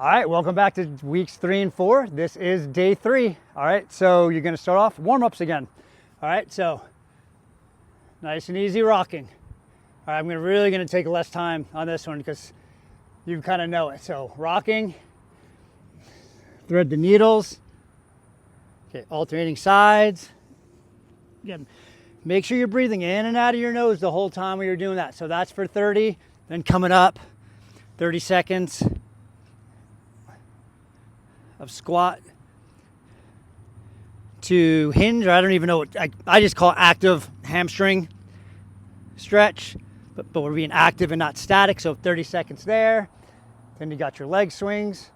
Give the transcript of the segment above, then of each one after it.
All right, welcome back to weeks 3 and 4. This is day 3. All right, so you're gonna start off warm-ups again. All right, so nice and easy rocking. All right, I'm really gonna take less time on this one because you kind of know it. So rocking, thread the needles, okay, alternating sides. Again, make sure you're breathing in and out of your nose the whole time when you're doing that. So that's for 30, then coming up, 30 seconds of squat to hinge, or I don't even know what, I just call it active hamstring stretch, but we're being active and not static, so 30 seconds there. Then you got your leg swings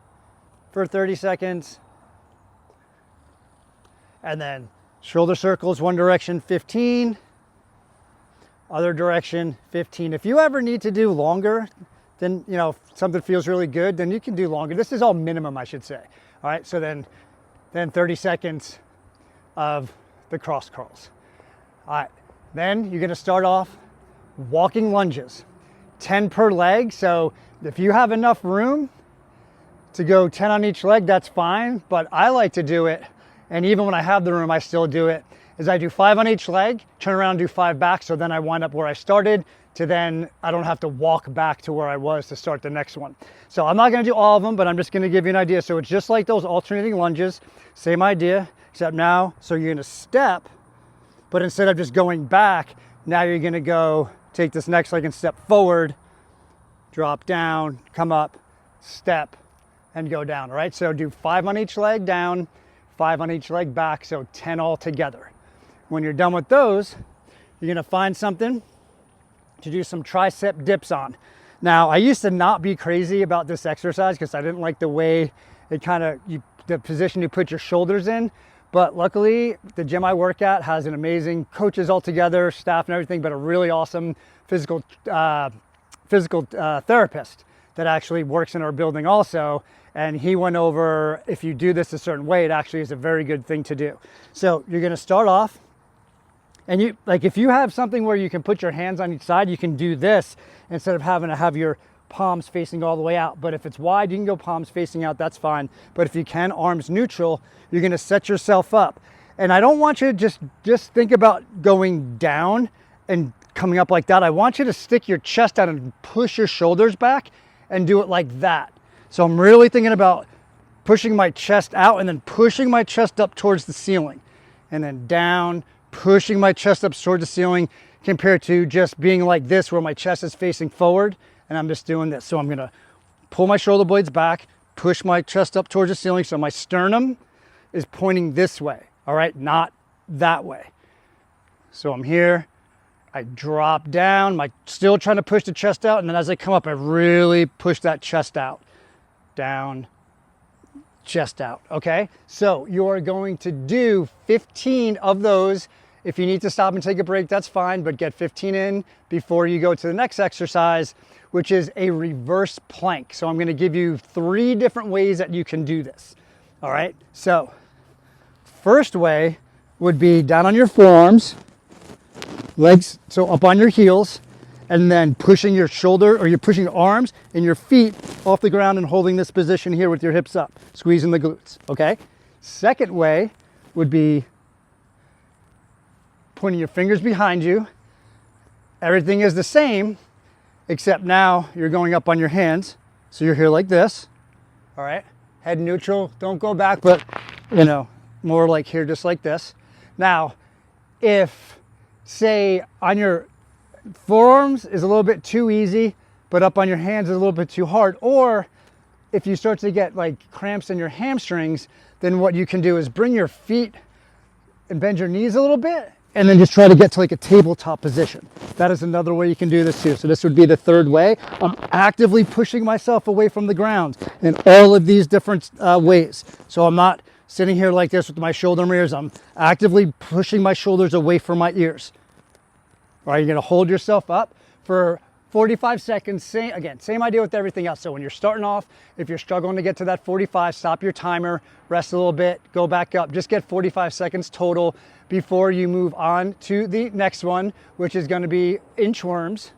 for 30 seconds. And then shoulder circles, one direction, 15. Other direction, 15. If you ever need to do longer, then, you know, if something feels really good, then you can do longer. This is all minimum, I should say. All right, so then 30 seconds of the cross crawls. All right, then you're gonna start off walking lunges, 10 per leg. So if you have enough room to go 10 on each leg, that's fine. But I like to do it, and even when I have the room, I still do it, is I do 5 on each leg, turn around, do 5 back. So then I wind up where I started, to then I don't have to walk back to where I was to start the next one. So I'm not gonna do all of them, but I'm just gonna give you an idea. So it's just like those alternating lunges, same idea, except now, so you're gonna step, but instead of just going back, now you're gonna go take this next leg and step forward, drop down, come up, step, and go down, all right? So do 5 on each leg down, 5 on each leg back, so 10 all together. When you're done with those, you're gonna find something to do some tricep dips on. Now, I used to not be crazy about this exercise because I didn't like the way it the position you put your shoulders in, but luckily the gym I work at has an amazing coaches all together, staff and everything, but a really awesome physical therapist that actually works in our building also. And he went over, if you do this a certain way, it actually is a very good thing to do. So you're gonna start off, and you, like, if you have something where you can put your hands on each side, you can do this instead of having to have your palms facing all the way out. But if it's wide, you can go palms facing out, that's fine. But if you can, arms neutral, you're gonna set yourself up. And I don't want you to just think about going down and coming up like that. I want you to stick your chest out and push your shoulders back and do it like that. So I'm really thinking about pushing my chest out and then pushing my chest up towards the ceiling, and then down, pushing my chest up towards the ceiling, compared to just being like this where my chest is facing forward and I'm just doing this. So I'm gonna pull my shoulder blades back, push my chest up towards the ceiling, so my sternum is pointing this way, all right, not that way. So I'm here, I drop down, still trying to push the chest out, and then as I come up, I really push that chest out. Down, chest out, okay? So you're going to do 15 of those. If you need to stop and take a break, that's fine, but get 15 in before you go to the next exercise, which is a reverse plank. So I'm gonna give you 3 different ways that you can do this, all right? So first way would be down on your forearms, legs, so up on your heels, and then pushing your shoulder, or you're pushing your arms and your feet off the ground and holding this position here with your hips up, squeezing the glutes, okay? Second way would be pointing your fingers behind you. Everything is the same, except now you're going up on your hands. So you're here like this, all right? Head neutral, don't go back, but you know, more like here, just like this. Now, if, say, on your forearms is a little bit too easy, but up on your hands is a little bit too hard, or if you start to get like cramps in your hamstrings, then what you can do is bring your feet and bend your knees a little bit, and then just try to get to like a tabletop position. That is another way you can do this too. So this would be the third way. I'm actively pushing myself away from the ground in all of these different ways. So I'm not sitting here like this with my shoulder mirrors. I'm actively pushing my shoulders away from my ears. All right, you're gonna hold yourself up for 45 seconds. Same idea with everything else. So when you're starting off, if you're struggling to get to that 45, stop your timer, rest a little bit, go back up. Just get 45 seconds total before you move on to the next one, which is gonna be inchworms.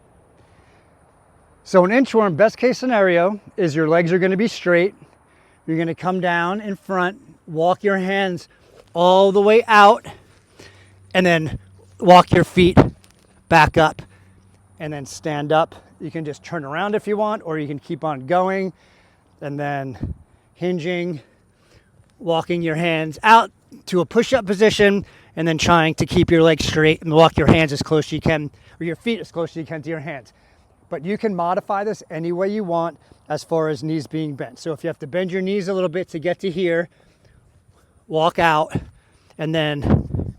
So an inchworm, best case scenario, is your legs are gonna be straight, You're gonna come down in front, walk your hands all the way out, and then walk your feet back up, and then stand up. You can just turn around if you want, or you can keep on going, and then hinging, walking your hands out to a push-up position, and then trying to keep your legs straight and walk your hands as close as you can, or your feet as close as you can to your hands. But you can modify this any way you want as far as knees being bent. So if you have to bend your knees a little bit to get to here, walk out, and then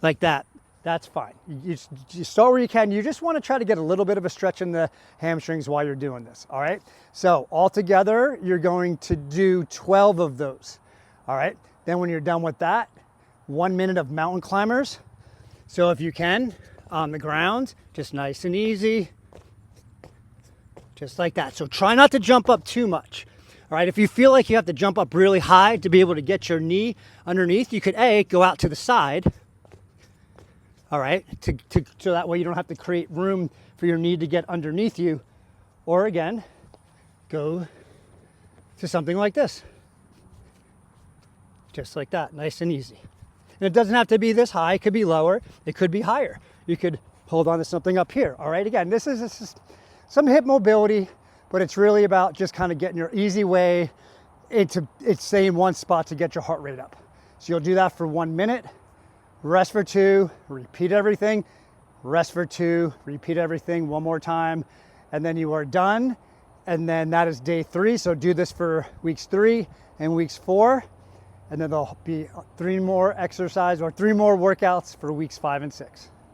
like that. That's fine. You start where you can. You just want to try to get a little bit of a stretch in the hamstrings while you're doing this, all right? So altogether, you're going to do 12 of those, all right? Then when you're done with that, 1 minute of mountain climbers. So if you can, on the ground, just nice and easy, just like that. So try not to jump up too much, all right? If you feel like you have to jump up really high to be able to get your knee underneath, you could go out to the side, all right, so that way you don't have to create room for your knee to get underneath you. Or again, go to something like this. Just like that, nice and easy. And it doesn't have to be this high, it could be lower, it could be higher. You could hold on to something up here, all right? Again, this is some hip mobility, but it's really about just kind of getting your easy way into stay in one spot to get your heart rate up. So you'll do that for 1 minute. Rest for 2, repeat everything, rest for 2, repeat everything one more time, and then you are done. And then that is day 3. So do this for weeks 3 and weeks 4, and then there'll be 3 more exercise or 3 more workouts for weeks 5 and 6.